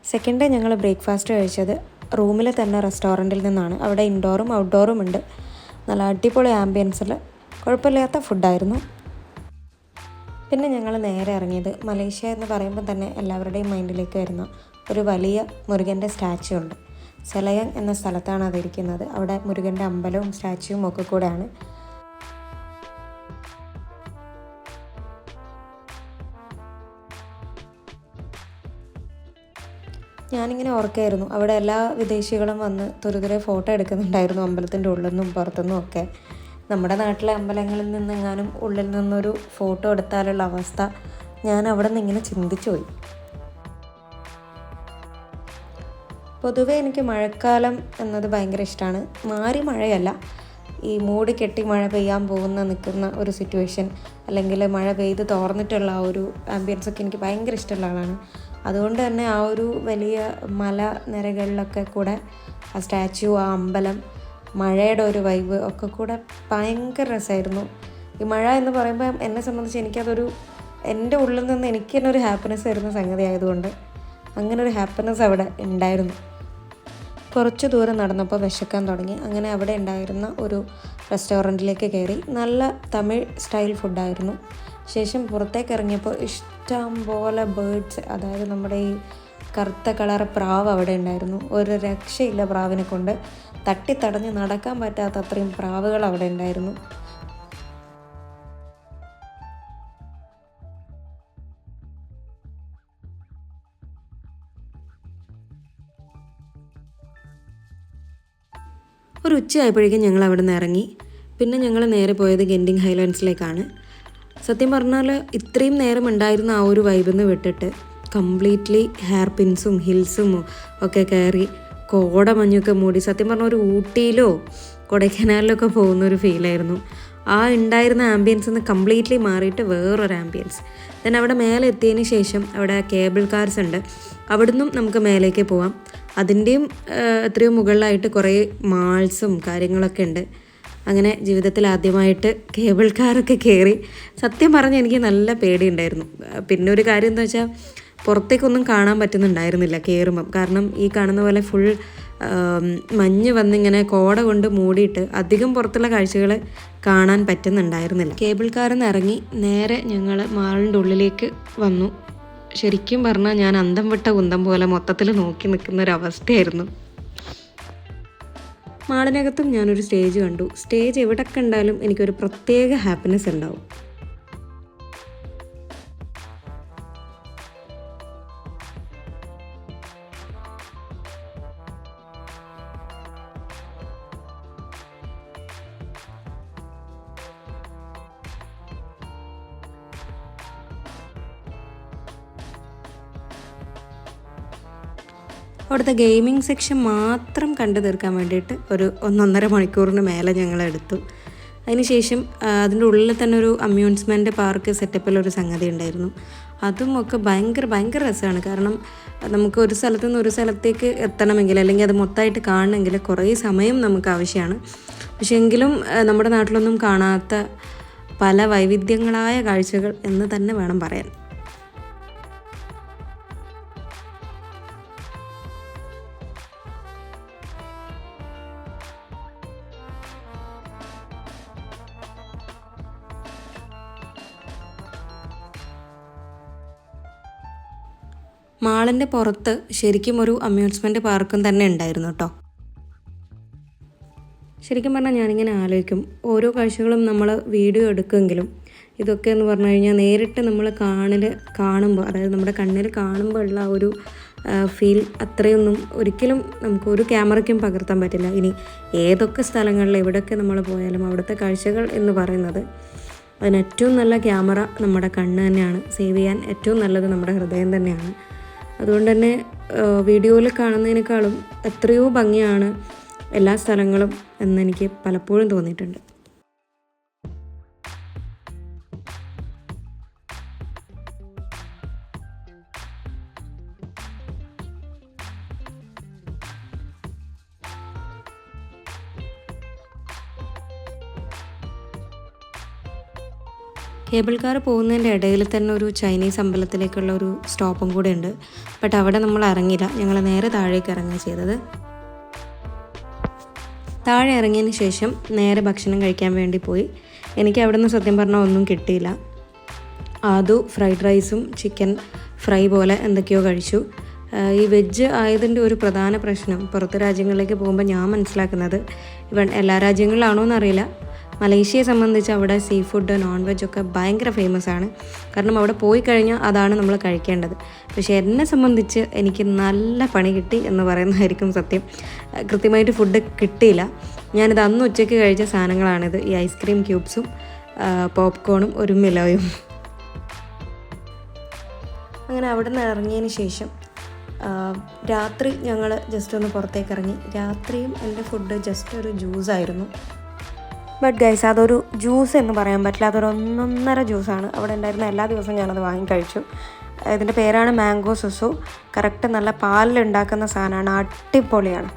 Second day ഞങ്ങൾ breakfast കഴിച്ചത് റൂമിൽ തന്നെ റെസ്റ്റോറൻറ്റിൽ നിന്നാണ്. അവിടെ ഇൻഡോറും ഔട്ട്ഡോറും ഉണ്ട്. നല്ല അടിപൊളി ആംബിയൻസിൽ കുഴപ്പമില്ലാത്ത ഫുഡായിരുന്നു. പിന്നെ ഞങ്ങൾ നേരെ ഇറങ്ങിയത് മലേഷ്യ എന്ന് പറയുമ്പോൾ തന്നെ എല്ലാവരുടെയും മൈൻഡിലേക്ക് വരുന്ന ഒരു വലിയ മുരുകൻ്റെ സ്റ്റാച്ചു ഉണ്ട്. സെലയങ് എന്ന സ്ഥലത്താണ് അതിരിക്കുന്നത്. അവിടെ മുരുകൻ്റെ അമ്പലവും സ്റ്റാച്ചുവും ഒക്കെ കൂടെയാണ്. ഞാനിങ്ങനെ ഓർക്കായിരുന്നു, അവിടെ എല്ലാ വിദേശികളും വന്ന് തുരുതുരെ ഫോട്ടോ എടുക്കുന്നുണ്ടായിരുന്നു അമ്പലത്തിൻ്റെ ഉള്ളിൽ നിന്നും പുറത്തുനിന്നും ഒക്കെ. നമ്മുടെ നാട്ടിലെ അമ്പലങ്ങളിൽ നിന്നെങ്ങാനും ഉള്ളിൽ നിന്നൊരു ഫോട്ടോ എടുത്താലുള്ള അവസ്ഥ ഞാൻ അവിടെ നിന്ന് ഇങ്ങനെ ചിന്തിച്ചു പോയി. പൊതുവേ എനിക്ക് മഴക്കാലം എന്നത് ഭയങ്കര ഇഷ്ടമാണ്. മാറി മഴയല്ല, ഈ മൂടി കെട്ടി മഴ പെയ്യാൻ നിൽക്കുന്ന ഒരു സിറ്റുവേഷൻ, അല്ലെങ്കിൽ മഴ പെയ്ത് തോർന്നിട്ടുള്ള ആ ഒരു ആംബിയൻസൊക്കെ എനിക്ക് ഭയങ്കര ഇഷ്ടമുള്ള ആളാണ്. അതുകൊണ്ട് തന്നെ ആ ഒരു വലിയ മല നിരകളിലൊക്കെ കൂടെ ആ സ്റ്റാച്ചു, ആ അമ്പലം, മഴയുടെ ഒരു വൈബ് ഒക്കെ കൂടെ ഭയങ്കര രസമായിരുന്നു. ഈ മഴ എന്ന് പറയുമ്പോൾ എന്നെ സംബന്ധിച്ച് എനിക്കതൊരു എൻ്റെ ഉള്ളിൽ നിന്ന് എനിക്ക് തന്നെ ഒരു ഹാപ്പിനെസ് വരുന്ന സംഗതി ആയതുകൊണ്ട് അങ്ങനെ ഒരു ഹാപ്പിനെസ് അവിടെ ഉണ്ടായിരുന്നു. കുറച്ച് ദൂരം നടന്നപ്പോൾ വിശക്കാൻ തുടങ്ങി. അങ്ങനെ അവിടെ ഉണ്ടായിരുന്ന ഒരു റെസ്റ്റോറൻറ്റിലേക്ക് കയറി. നല്ല തമിഴ് സ്റ്റൈൽ ഫുഡായിരുന്നു. ശേഷം പുറത്തേക്ക് ഇറങ്ങിയപ്പോൾ ഇഷ്ടം പോലെ ബേർഡ്സ്, അതായത് നമ്മുടെ ഈ കറുത്ത കളർ പ്രാവ് അവിടെ ഉണ്ടായിരുന്നു. ഒരു രക്ഷയില്ല പ്രാവിനെ കൊണ്ട്. തട്ടിത്തടഞ്ഞ് നടക്കാൻ പറ്റാത്ത അത്രയും പ്രാവുകൾ അവിടെ ഉണ്ടായിരുന്നു. ഒരു ഉച്ചയായപ്പോഴേക്കും ഞങ്ങൾ അവിടെ നിന്ന് ഇറങ്ങി. പിന്നെ ഞങ്ങൾ നേരെ പോയത് ഗെൻഡിങ് ഹൈലാൻഡ്സിലേക്കാണ്. സത്യം പറഞ്ഞാൽ ഇത്രയും നേരം ഉണ്ടായിരുന്ന ആ ഒരു വൈബിൽ നിന്ന് വിട്ടിട്ട് കംപ്ലീറ്റ്ലി ഹെയർ പിൻസും ഹിൽസും ഒക്കെ കയറി കോടമഞ്ഞൊക്കെ മൂടി സത്യം പറഞ്ഞാൽ ഒരു ഊട്ടിയിലോ കൊടൈക്കനാലിലൊക്കെ പോകുന്നൊരു ഫീലായിരുന്നു. ആ ഉണ്ടായിരുന്ന ആംബിയൻസിൽ നിന്ന് കംപ്ലീറ്റ്ലി മാറിയിട്ട് വേറൊരു ആംബിയൻസ്. ദെൻ അവിടെ മേലെ എത്തിയതിന് ശേഷം അവിടെ കേബിൾ കാർസ് ഉണ്ട്. അവിടുന്നും നമുക്ക് മേലേക്ക് പോവാം. അതിൻ്റെയും എത്രയോ മുകളിലായിട്ട് കുറേ മാൾസും കാര്യങ്ങളൊക്കെ ഉണ്ട്. അങ്ങനെ ജീവിതത്തിൽ ആദ്യമായിട്ട് കേബിൾ കാറൊക്കെ കയറി. സത്യം പറഞ്ഞാൽ എനിക്ക് നല്ല പേടിയുണ്ടായിരുന്നു. പിന്നെ ഒരു കാര്യം എന്താ വെച്ചാൽ പുറത്തേക്കൊന്നും കാണാൻ പറ്റുന്നുണ്ടായിരുന്നില്ല കയറുമ്പം. കാരണം ഈ കാണുന്ന പോലെ ഫുൾ മഞ്ഞ് വന്നിങ്ങനെ കോട കൊണ്ട് മൂടിയിട്ട് അധികം പുറത്തുള്ള കാഴ്ചകൾ കാണാൻ പറ്റുന്നുണ്ടായിരുന്നില്ല. കേബിൾ കാറിൽ നിന്ന് ഇറങ്ങി നേരെ ഞങ്ങൾ മാളിൻ്റെ ഉള്ളിലേക്ക് വന്നു. ശരിക്കും പറഞ്ഞാൽ ഞാൻ അന്തം വിട്ട കുന്തം പോലെ മൊത്തത്തിൽ നോക്കി നിൽക്കുന്ന ഒരവസ്ഥയായിരുന്നു. മാളിനകത്തും ഞാനൊരു സ്റ്റേജ് കണ്ടു. സ്റ്റേജ് എവിടെ കണ്ടാലും എനിക്കൊരു പ്രത്യേക ഹാപ്പിനെസ് ഉണ്ടാവും. അവിടുത്തെ ഗെയിമിംഗ് സെക്ഷൻ മാത്രം കണ്ടു തീർക്കാൻ വേണ്ടിയിട്ട് ഒരു 1.5 മണിക്കൂറിന് മേലെ ഞങ്ങളെടുത്തു. അതിനുശേഷം അതിൻ്റെ ഉള്ളിൽ തന്നെ ഒരു അമ്യൂസ്മെൻറ്റ് പാർക്ക് സെറ്റപ്പിലൊരു സംഗതി ഉണ്ടായിരുന്നു. അതും ഒക്കെ ഭയങ്കര രസമാണ്. കാരണം നമുക്ക് ഒരു സ്ഥലത്തു നിന്ന് ഒരു സ്ഥലത്തേക്ക് എത്തണമെങ്കിൽ അല്ലെങ്കിൽ അത് മൊത്തമായിട്ട് കാണണമെങ്കിൽ കുറേ സമയം നമുക്ക് ആവശ്യമാണ്. പക്ഷേ എങ്കിലും നമ്മുടെ നാട്ടിലൊന്നും കാണാത്ത പല വൈവിധ്യങ്ങളായ കാഴ്ചകൾ എന്ന് തന്നെ വേണം പറയാൻ. മാളിൻ്റെ പുറത്ത് ശരിക്കും ഒരു അമ്യൂസ്മെൻറ്റ് പാർക്കും തന്നെ ഉണ്ടായിരുന്നു കേട്ടോ. ശരിക്കും പറഞ്ഞാൽ ഞാനിങ്ങനെ ആലോചിക്കും, ഓരോ കാഴ്ചകളും നമ്മൾ വീഡിയോ എടുക്കുമെങ്കിലും ഇതൊക്കെ എന്ന് പറഞ്ഞു കഴിഞ്ഞാൽ നേരിട്ട് നമ്മൾ കാണുമ്പോൾ, അതായത് നമ്മുടെ കണ്ണിൽ കാണുമ്പോൾ ഉള്ള ഒരു ഫീൽ അത്രയൊന്നും ഒരിക്കലും നമുക്ക് ഒരു ക്യാമറയ്ക്കും പകർത്താൻ പറ്റില്ല. ഇനി ഏതൊക്കെ സ്ഥലങ്ങളിൽ എവിടെയൊക്കെ നമ്മൾ പോയാലും അവിടുത്തെ കാഴ്ചകൾ എന്ന് പറയുന്നത് അതിന് ഏറ്റവും നല്ല ക്യാമറ നമ്മുടെ കണ്ണ് തന്നെയാണ്. സേവ് ചെയ്യാൻ ഏറ്റവും നല്ലത് നമ്മുടെ ഹൃദയം തന്നെയാണ്. അതുകൊണ്ട് തന്നെ വീഡിയോയിൽ കാണുന്നതിനേക്കാളും എത്രയോ ഭംഗിയാണ് എല്ലാ സ്ഥലങ്ങളും എന്നെനിക്ക് പലപ്പോഴും തോന്നിയിട്ടുണ്ട്. കേബിൾ കാർ പോകുന്നതിൻ്റെ ഇടയിൽ തന്നെ ഒരു ചൈനീസ് അമ്പലത്തിലേക്കുള്ള ഒരു സ്റ്റോപ്പും കൂടെ ഉണ്ട്. ബട്ട് അവിടെ നമ്മൾ ഇറങ്ങില്ല, ഞങ്ങൾ നേരെ താഴേക്ക് ഇറങ്ങുക ചെയ്തത്. താഴെ ഇറങ്ങിയതിന് ശേഷം നേരെ ഭക്ഷണം കഴിക്കാൻ വേണ്ടി പോയി. എനിക്ക് അവിടെ നിന്ന് സത്യം പറഞ്ഞാൽ ഒന്നും കിട്ടിയില്ല. ആദ്യം ഫ്രൈഡ് റൈസും ചിക്കൻ ഫ്രൈ പോലെ എന്തൊക്കെയോ കഴിച്ചു. ഈ വെജ് ആയതിൻ്റെ ഒരു പ്രധാന പ്രശ്നം പുറത്ത് രാജ്യങ്ങളിലേക്ക് പോകുമ്പോൾ ഞാൻ മനസ്സിലാക്കുന്നത്, ഇവൻ എല്ലാ രാജ്യങ്ങളിലാണോ എന്നറിയില്ല, മലേഷ്യയെ സംബന്ധിച്ച് അവിടെ സീ ഫുഡ് നോൺ വെജ് ഒക്കെ ഭയങ്കര ഫേമസ് ആണ്. കാരണം അവിടെ പോയി കഴിഞ്ഞാൽ അതാണ് നമ്മൾ കഴിക്കേണ്ടത്. പക്ഷേ എന്നെ സംബന്ധിച്ച് എനിക്ക് നല്ല പണി കിട്ടി എന്ന് പറയുന്നതായിരിക്കും സത്യം. കൃത്യമായിട്ട് ഫുഡ് കിട്ടിയില്ല. ഞാനിത് അന്ന് ഉച്ചയ്ക്ക് കഴിച്ച സാധനങ്ങളാണിത്. ഈ ഐസ്ക്രീം ക്യൂബ്സും പോപ്കോണും ഒരു മിലോയും. അങ്ങനെ അവിടെ നിന്ന് ഇറങ്ങിയതിന് ശേഷം രാത്രി ഞങ്ങൾ ജസ്റ്റ് ഒന്ന് പുറത്തേക്ക് ഇറങ്ങി. രാത്രിയും എൻ്റെ ഫുഡ് ജസ്റ്റ് ഒരു ജ്യൂസായിരുന്നു. ബട്ട് ഗൈസ്, അതൊരു ജ്യൂസ് എന്ന് പറയാൻ പറ്റില്ല, അതൊരു 1.5 ജ്യൂസാണ്. അവിടെ ഉണ്ടായിരുന്ന എല്ലാ ദിവസവും ഞാനത് വാങ്ങി കഴിച്ചു. ഇതിൻ്റെ പേരാണ് മാംഗോ സുസു. കറക്റ്റ് നല്ല പാലിലുണ്ടാക്കുന്ന സാധനമാണ്, അടിപൊളിയാണ്.